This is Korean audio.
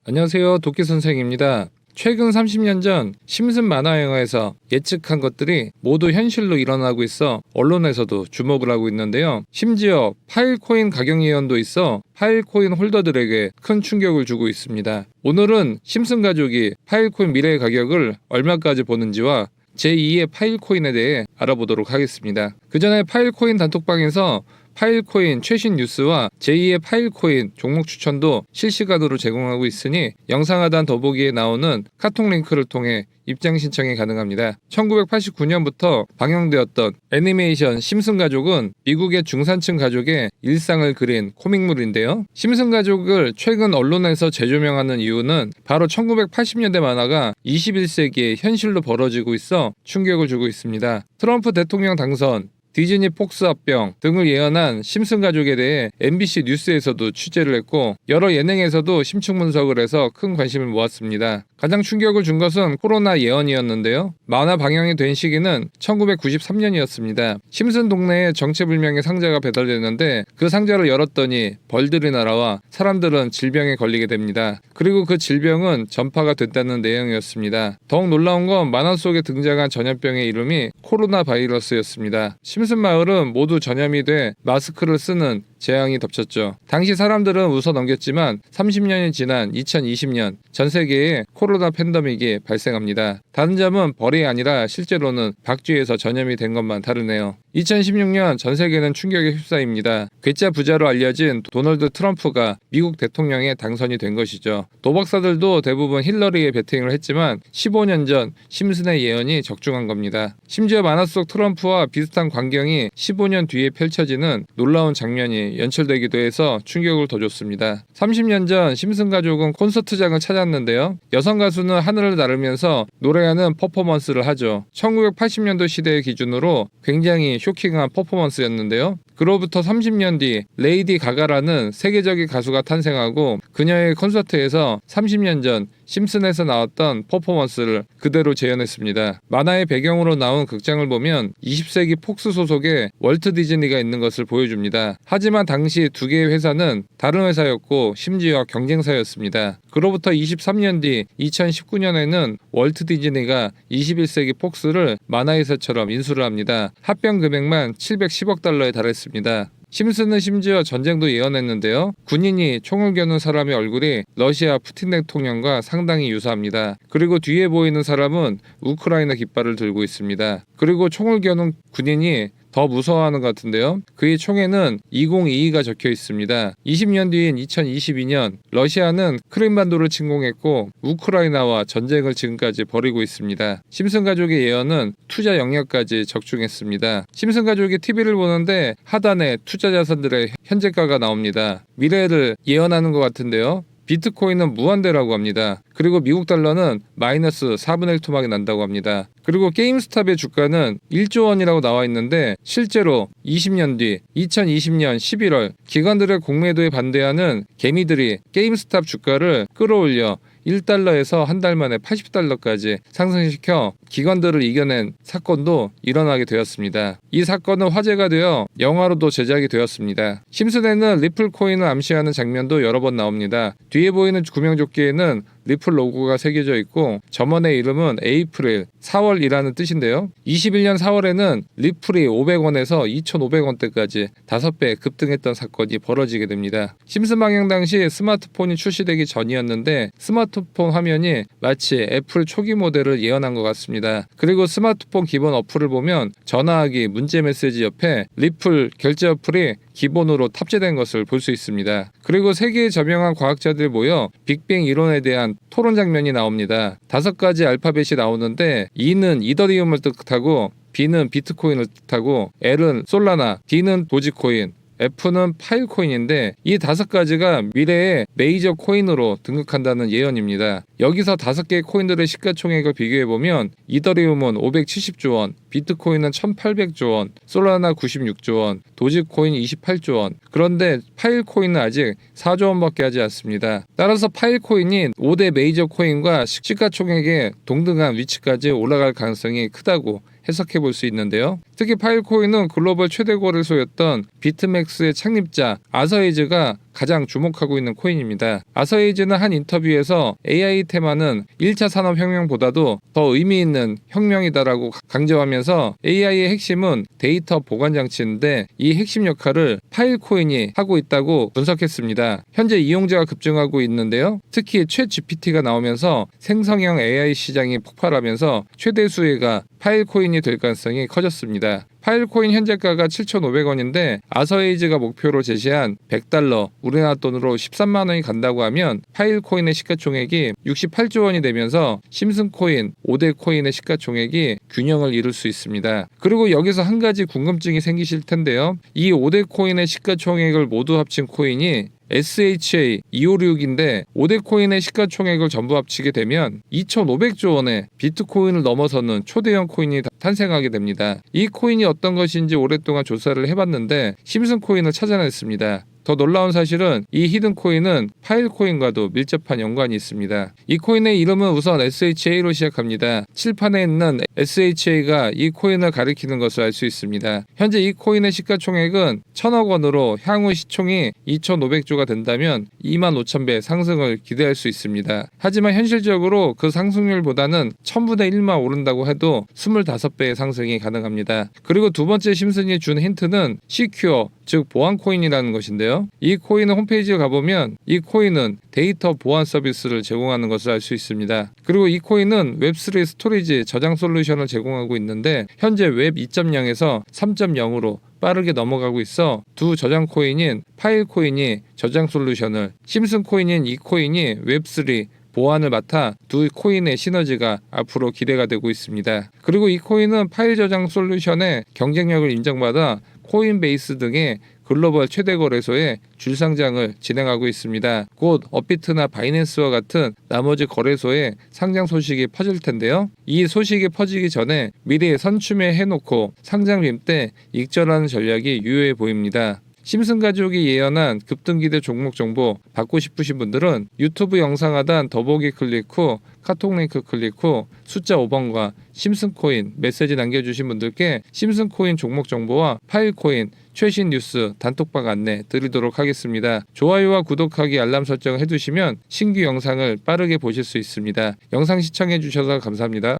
안녕하세요. 도끼 선생입니다. 최근 30년 전 심슨 만화 영화에서 예측한 것들이 모두 현실로 일어나고 있어 언론에서도 주목을 하고 있는데요. 심지어 파일코인 가격 예언도 있어 파일코인 홀더들에게 큰 충격을 주고 있습니다. 오늘은 심슨 가족이 파일코인 미래의 가격을 얼마까지 보는지와 제2의 파일코인에 대해 알아보도록 하겠습니다. 그 전에 파일코인 단톡방에서 파일코인 최신 뉴스와 제2의 파일코인 종목 추천도 실시간으로 제공하고 있으니 영상 하단 더보기에 나오는 카톡 링크를 통해 입장 신청이 가능합니다. 1989년부터 방영되었던 애니메이션 심슨 가족은 미국의 중산층 가족의 일상을 그린 코믹물인데요. 심슨 가족을 최근 언론에서 재조명하는 이유는 바로 1980년대 만화가 21세기의 현실로 벌어지고 있어 충격을 주고 있습니다. 트럼프 대통령 당선, 디즈니 폭스 합병 등을 예언한 심슨 가족에 대해 MBC 뉴스에서도 취재를 했고 여러 예능에서도 심층 분석을 해서 큰 관심을 모았습니다. 가장 충격을 준 것은 코로나 예언이었는데요. 만화 방영이 된 시기는 1993년이었습니다. 심슨 동네에 정체불명의 상자가 배달됐는데 그 상자를 열었더니 벌들이 날아와 사람들은 질병에 걸리게 됩니다. 그리고 그 질병은 전파가 됐다는 내용이었습니다. 더욱 놀라운 건 만화 속에 등장한 전염병의 이름이 코로나 바이러스였습니다. 심슨 마을은 모두 전염이 돼 마스크를 쓰는 재앙이 덮쳤죠. 당시 사람들은 웃어 넘겼지만 30년이 지난 2020년 전 세계에 코로나 팬데믹이 발생합니다. 다른 점은 벌이 아니라 실제로는 박쥐에서 전염이 된 것만 다르네요. 2016년 전 세계는 충격에 휩싸입니다. 괴짜 부자로 알려진 도널드 트럼프가 미국 대통령에 당선이 된 것이죠. 도박사들도 대부분 힐러리에 베팅을 했지만 15년 전 심슨의 예언이 적중한 겁니다. 심지어 만화 속 트럼프와 비슷한 광경이 15년 뒤에 펼쳐지는 놀라운 장면이 연출되기도 해서 충격을 더 줬습니다. 30년 전 심슨 가족은 콘서트장을 찾았는데요. 여성 가수는 하늘을 나르면서 노래하는 퍼포먼스를 하죠. 1980년도 시대의 기준으로 굉장히 쇼킹한 퍼포먼스였는데요. 그로부터 30년 뒤 레이디 가가라는 세계적인 가수가 탄생하고 그녀의 콘서트에서 30년 전 심슨에서 나왔던 퍼포먼스를 그대로 재현했습니다. 만화의 배경으로 나온 극장을 보면 20세기 폭스 소속의 월트 디즈니가 있는 것을 보여줍니다. 하지만 당시 두 개의 회사는 다른 회사였고 심지어 경쟁사였습니다. 그로부터 23년 뒤 2019년에는 월트 디즈니가 21세기 폭스를 만화회사처럼 인수를 합니다. 합병 금액만 710억 달러에 달했습니다. 심슨은 심지어 전쟁도 예언했는데요. 군인이 총을 겨눈 사람의 얼굴이 러시아 푸틴 대통령과 상당히 유사합니다. 그리고 뒤에 보이는 사람은 우크라이나 깃발을 들고 있습니다. 그리고 총을 겨눈 군인이 더 무서워하는 것 같은데요. 그의 총에는 2022가 적혀 있습니다. 20년 뒤인 2022년 러시아는 크림반도를 침공했고 우크라이나와 전쟁을 지금까지 벌이고 있습니다. 심슨 가족의 예언은 투자 영역까지 적중했습니다. 심슨 가족이 TV를 보는데 하단에 투자 자산들의 현재가가 나옵니다. 미래를 예언하는 것 같은데요. 비트코인은 무한대라고 합니다. 그리고 미국 달러는 마이너스 4분의 1 토막이 난다고 합니다. 그리고 게임스탑의 주가는 1조 원이라고 나와 있는데 실제로 20년 뒤 2020년 11월 기관들의 공매도에 반대하는 개미들이 게임스탑 주가를 끌어올려 1달러에서 한 달 만에 80달러까지 상승시켜 기관들을 이겨낸 사건도 일어나게 되었습니다. 이 사건은 화제가 되어 영화로도 제작이 되었습니다. 심슨에는 리플 코인을 암시하는 장면도 여러 번 나옵니다. 뒤에 보이는 구명조끼에는 리플 로고가 새겨져 있고 점원의 이름은 에이프릴, 4월이라는 뜻인데요. 21년 4월에는 리플이 500원에서 2,500원대까지 5배 급등했던 사건이 벌어지게 됩니다. 심슨 방영 당시 스마트폰이 출시되기 전이었는데 스마트폰 화면이 마치 애플 초기 모델을 예언한 것 같습니다. 그리고 스마트폰 기본 어플을 보면 전화하기, 문제 메시지 옆에 리플 결제 어플이 기본으로 탑재된 것을 볼 수 있습니다. 그리고 세계의 저명한 과학자들이 모여 빅뱅 이론에 대한 토론 장면이 나옵니다. 5가지 알파벳이 나오는데 E는 이더리움을 뜻하고 B는 비트코인을 뜻하고 L은 솔라나, D는 도지코인, F는 파일코인인데 이 5가지가 미래의 메이저 코인으로 등극한다는 예언입니다. 여기서 5개의 코인들의 시가총액을 비교해보면 이더리움은 570조 원, 비트코인은 1800조 원, 솔라나 96조 원, 도지코인 28조 원. 그런데 파일코인은 아직 4조 원밖에 하지 않습니다. 따라서 파일코인이 5대 메이저 코인과 시가총액의 동등한 위치까지 올라갈 가능성이 크다고 해석해 볼 수 있는데요. 특히 파일코인은 글로벌 최대 거래소였던 비트맥스의 창립자 아서에이즈가 가장 주목하고 있는 코인입니다. 아서에이즈는 한 인터뷰에서 AI 테마는 1차 산업혁명보다도 더 의미 있는 혁명이다라고 강조하면서 AI의 핵심은 데이터 보관 장치인데 이 핵심 역할을 파일코인이 하고 있다고 분석했습니다. 현재 이용자가 급증하고 있는데요. 특히 챗 GPT가 나오면서 생성형 AI 시장이 폭발하면서 최대 수혜가 파일코인이 될 가능성이 커졌습니다. 파일코인 현재가가 7,500원인데 아서에이즈가 목표로 제시한 $100, 우리나라 돈으로 13만 원이 간다고 하면 파일코인의 시가총액이 68조 원이 되면서 심슨코인, 5대 코인의 시가총액이 균형을 이룰 수 있습니다. 그리고 여기서 한 가지 궁금증이 생기실 텐데요. 이 5대 코인의 시가총액을 모두 합친 코인이 SHA-256인데 5대 코인의 시가총액을 전부 합치게 되면 2,500조 원의 비트코인을 넘어서는 초대형 코인이 탄생하게 됩니다. 이 코인이 어떤 것인지 오랫동안 조사를 해봤는데 심슨코인을 찾아냈습니다. 더 놀라운 사실은 이 히든코인은 파일코인과도 밀접한 연관이 있습니다. 이 코인의 이름은 우선 SHA로 시작합니다. 칠판에 있는 SHA가 이 코인을 가리키는 것을 알 수 있습니다. 현재 이 코인의 시가총액은 1,000억 원으로 향후 시총이 2,500조가 된다면 25,000배 상승을 기대할 수 있습니다. 하지만 현실적으로 그 상승률보다는 1000분의 1만 오른다고 해도 25배의 상승이 가능합니다. 그리고 두 번째 심슨이 준 힌트는 시큐어, 즉 보안 코인이라는 것인데요. 이 코인은 홈페이지에 가보면 이 코인은 데이터 보안 서비스를 제공하는 것을 알 수 있습니다. 그리고 이 코인은 웹3 스토리지 저장 솔루션을 제공하고 있는데 현재 웹 2.0에서 3.0으로 빠르게 넘어가고 있어 두 저장 코인인 파일 코인이 저장 솔루션을, 심슨 코인인 이 코인이 웹3 보안을 맡아 두 코인의 시너지가 앞으로 기대가 되고 있습니다. 그리고 이 코인은 파일 저장 솔루션의 경쟁력을 인정받아 코인베이스 등의 글로벌 최대 거래소에 줄상장을 진행하고 있습니다. 곧 업비트나 바이낸스와 같은 나머지 거래소에 상장 소식이 퍼질 텐데요. 이 소식이 퍼지기 전에 미리 선추매 해놓고 상장림 때 익절하는 전략이 유효해 보입니다. 심슨 가족이 예언한 급등기대 종목 정보 받고 싶으신 분들은 유튜브 영상 하단 더보기 클릭 후 카톡 링크 클릭 후 숫자 5번과 심슨코인 메시지 남겨주신 분들께 심슨코인 종목 정보와 파일코인 최신 뉴스 단톡방 안내 드리도록 하겠습니다. 좋아요와 구독하기 알람 설정을 해두시면 신규 영상을 빠르게 보실 수 있습니다. 영상 시청해주셔서 감사합니다.